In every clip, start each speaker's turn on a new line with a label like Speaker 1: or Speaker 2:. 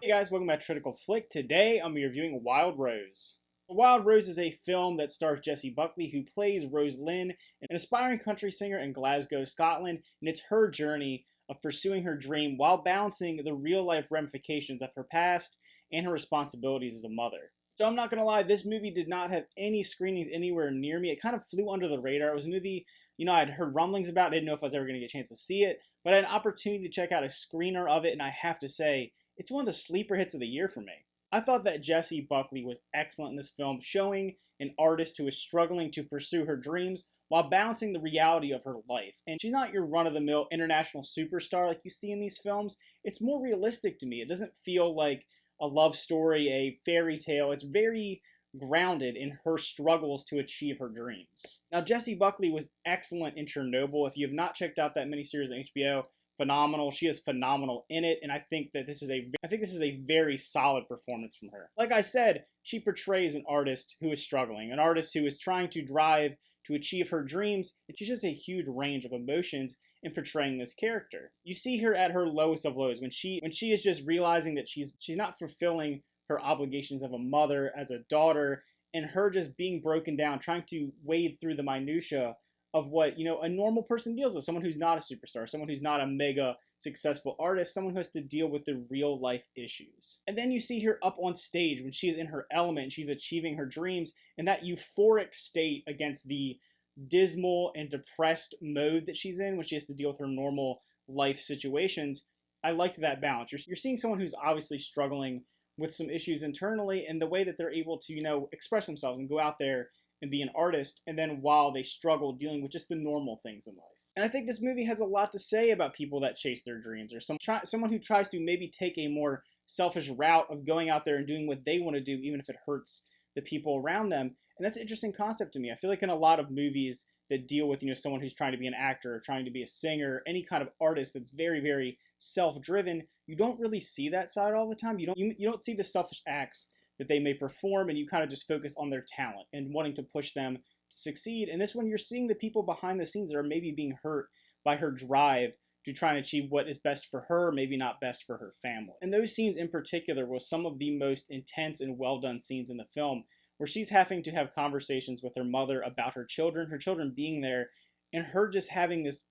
Speaker 1: Hey guys, welcome back to Critical Flick. Today I'm reviewing Wild Rose. Wild Rose is a film that stars Jessie Buckley, who plays Rose Lynn, an aspiring country singer in Glasgow, Scotland, and it's her journey of pursuing her dream while balancing the real-life ramifications of her past and her responsibilities as a mother. So I'm not going to lie, this movie did not have any screenings anywhere near me. It kind of flew under the radar. It was a movie, I'd heard rumblings about. I didn't know if I was ever going to get a chance to see it, but I had an opportunity to check out a screener of it, and I have to say, it's one of the sleeper hits of the year for me. I thought that Jessie Buckley was excellent in this film, showing an artist who is struggling to pursue her dreams while balancing the reality of her life. And she's not your run-of-the-mill international superstar like you see in these films. It's more realistic to me. It doesn't feel like a love story, a fairy tale. It's very grounded in her struggles to achieve her dreams. Now, Jessie Buckley was excellent in Chernobyl. If you have not checked out that miniseries on HBO, phenomenal. She is phenomenal in it, and I think this is a very solid performance from her. Like I said, she portrays an artist who is struggling, an artist who is trying to drive to achieve her dreams, and she's just a huge range of emotions in portraying this character. You see her at her lowest of lows when she is just realizing that she's not fulfilling her obligations of a mother, as a daughter, and her just being broken down, trying to wade through the minutia of what, a normal person deals with, someone who's not a superstar, someone who's not a mega successful artist, someone who has to deal with the real life issues. And then you see her up on stage when she's in her element, she's achieving her dreams, in that euphoric state against the dismal and depressed mode that she's in when she has to deal with her normal life situations. I liked that balance. You're seeing someone who's obviously struggling with some issues internally, and the way that they're able to, express themselves and go out there and be an artist, and then while they struggle dealing with just the normal things in life. And I think this movie has a lot to say about people that chase their dreams, or someone who tries to maybe take a more selfish route of going out there and doing what they want to do, even if it hurts the people around them. And that's an interesting concept to me. I feel like in a lot of movies that deal with, someone who's trying to be an actor, or trying to be a singer, any kind of artist that's very, very self-driven, you don't really see that side all the time. You don't see the selfish acts that they may perform, and you kind of just focus on their talent and wanting to push them to succeed. And this one, you're seeing the people behind the scenes that are maybe being hurt by her drive to try and achieve what is best for her, maybe not best for her family. And those scenes in particular were some of the most intense and well done scenes in the film, where she's having to have conversations with her mother about her children being there, and her just having this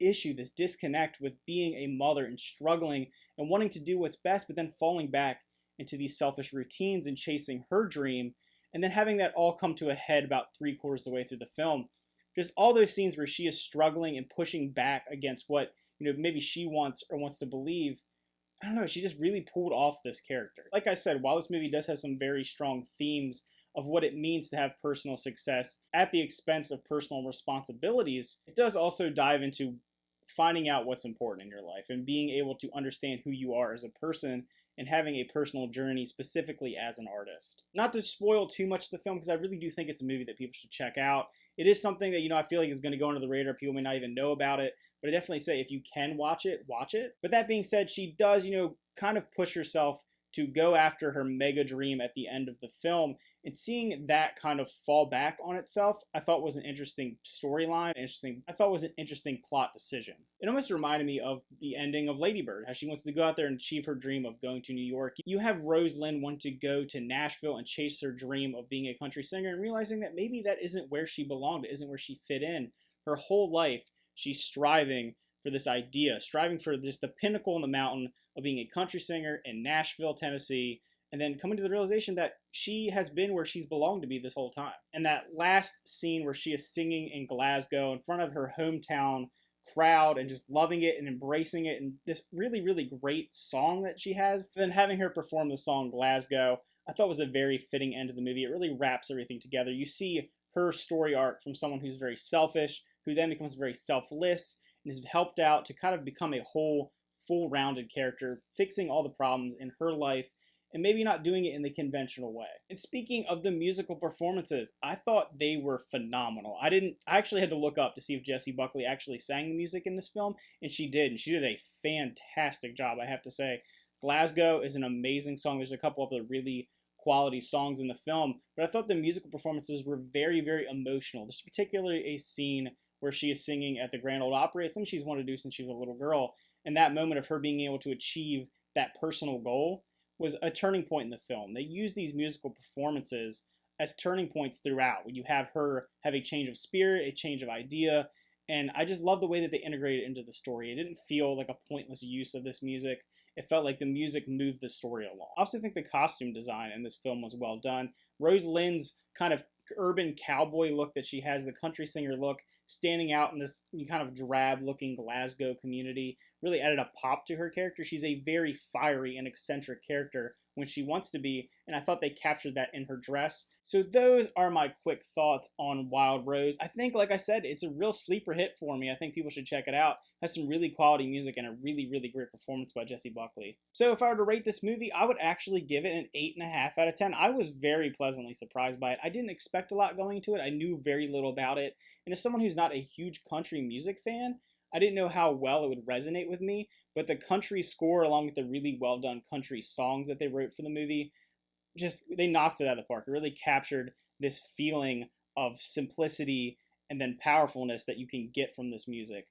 Speaker 1: issue, this disconnect with being a mother and struggling and wanting to do what's best, but then falling back into these selfish routines and chasing her dream, and then having that all come to a head about 3/4 of the way through the film. Just all those scenes where she is struggling and pushing back against what, maybe she wants or wants to believe. I don't know, she just really pulled off this character. Like I said, while this movie does have some very strong themes of what it means to have personal success at the expense of personal responsibilities, it does also dive into finding out what's important in your life and being able to understand who you are as a person and having a personal journey specifically as an artist. Not to spoil too much of the film, because I really do think it's a movie that people should check out. It is something that, I feel like is going to go under the radar. People may not even know about it, but I definitely say if you can watch it, watch it. But that being said, she does, kind of push herself to go after her mega dream at the end of the film, and seeing that kind of fall back on itself, I thought was an interesting storyline, I thought was an interesting plot decision. It almost reminded me of the ending of Lady Bird, how she wants to go out there and achieve her dream of going to New York. You have Rose Lynn want to go to Nashville and chase her dream of being a country singer, and realizing that maybe that isn't where she belonged, it isn't where she fit in. Her whole life, she's striving for this idea, striving for just the pinnacle on the mountain of being a country singer in Nashville, Tennessee, and then coming to the realization that she has been where she's belonged to be this whole time. And that last scene where she is singing in Glasgow in front of her hometown crowd and just loving it and embracing it, and this really, really great song that she has, and then having her perform the song Glasgow, I thought was a very fitting end to the movie. It really wraps everything together. You see her story arc from someone who's very selfish, who then becomes very selfless, and is helped out to kind of become a whole, full-rounded character, fixing all the problems in her life, and maybe not doing it in the conventional way. And speaking of the musical performances, I thought they were phenomenal. I actually had to look up to see if Jessie Buckley actually sang the music in this film, and she did a fantastic job, I have to say. Glasgow is an amazing song. There's a couple of the really quality songs in the film, but I thought the musical performances were very, very emotional. There's particularly a scene where she is singing at the Grand Ole Opry. It's something she's wanted to do since she was a little girl, and that moment of her being able to achieve that personal goal was a turning point in the film. They use these musical performances as turning points throughout. When you have her have a change of spirit, a change of idea, and I just love the way that they integrated it into the story. It didn't feel like a pointless use of this music. It felt like the music moved the story along. I also think the costume design in this film was well done. Rose Lynn's kind of urban cowboy look that she has, the country singer look, standing out in this kind of drab looking Glasgow community, really added a pop to her character. She's a very fiery and eccentric character when she wants to be, and I thought they captured that in her dress. So those are my quick thoughts on Wild Rose. I think, like I said, it's a real sleeper hit for me. I think people should check it out. It has some really quality music and a really, really great performance by Jessie Buckley. So if I were to rate this movie, I would actually give it an 8.5 out of 10. I was very pleasantly surprised by it. I didn't expect a lot going into it. I knew very little about it. And as someone who's not a huge country music fan, I didn't know how well it would resonate with me, but the country score, along with the really well done country songs that they wrote for the movie, they knocked it out of the park. It really captured this feeling of simplicity and then powerfulness that you can get from this music.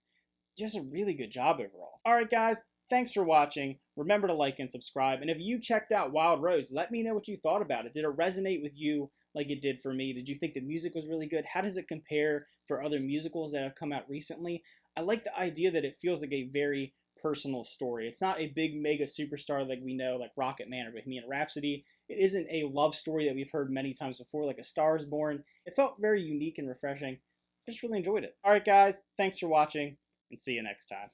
Speaker 1: Just a really good job overall. Alright guys, thanks for watching. Remember to like and subscribe, and if you checked out Wild Rose, let me know what you thought about it. Did it resonate with you like it did for me? Did you think the music was really good? How does it compare for other musicals that have come out recently? I like the idea that it feels like a very personal story. It's not a big mega superstar like we know, like Rocket Man or Bohemian Rhapsody. It isn't a love story that we've heard many times before, like A Star is Born. It felt very unique and refreshing. I just really enjoyed it. Alright guys, thanks for watching, and see you next time.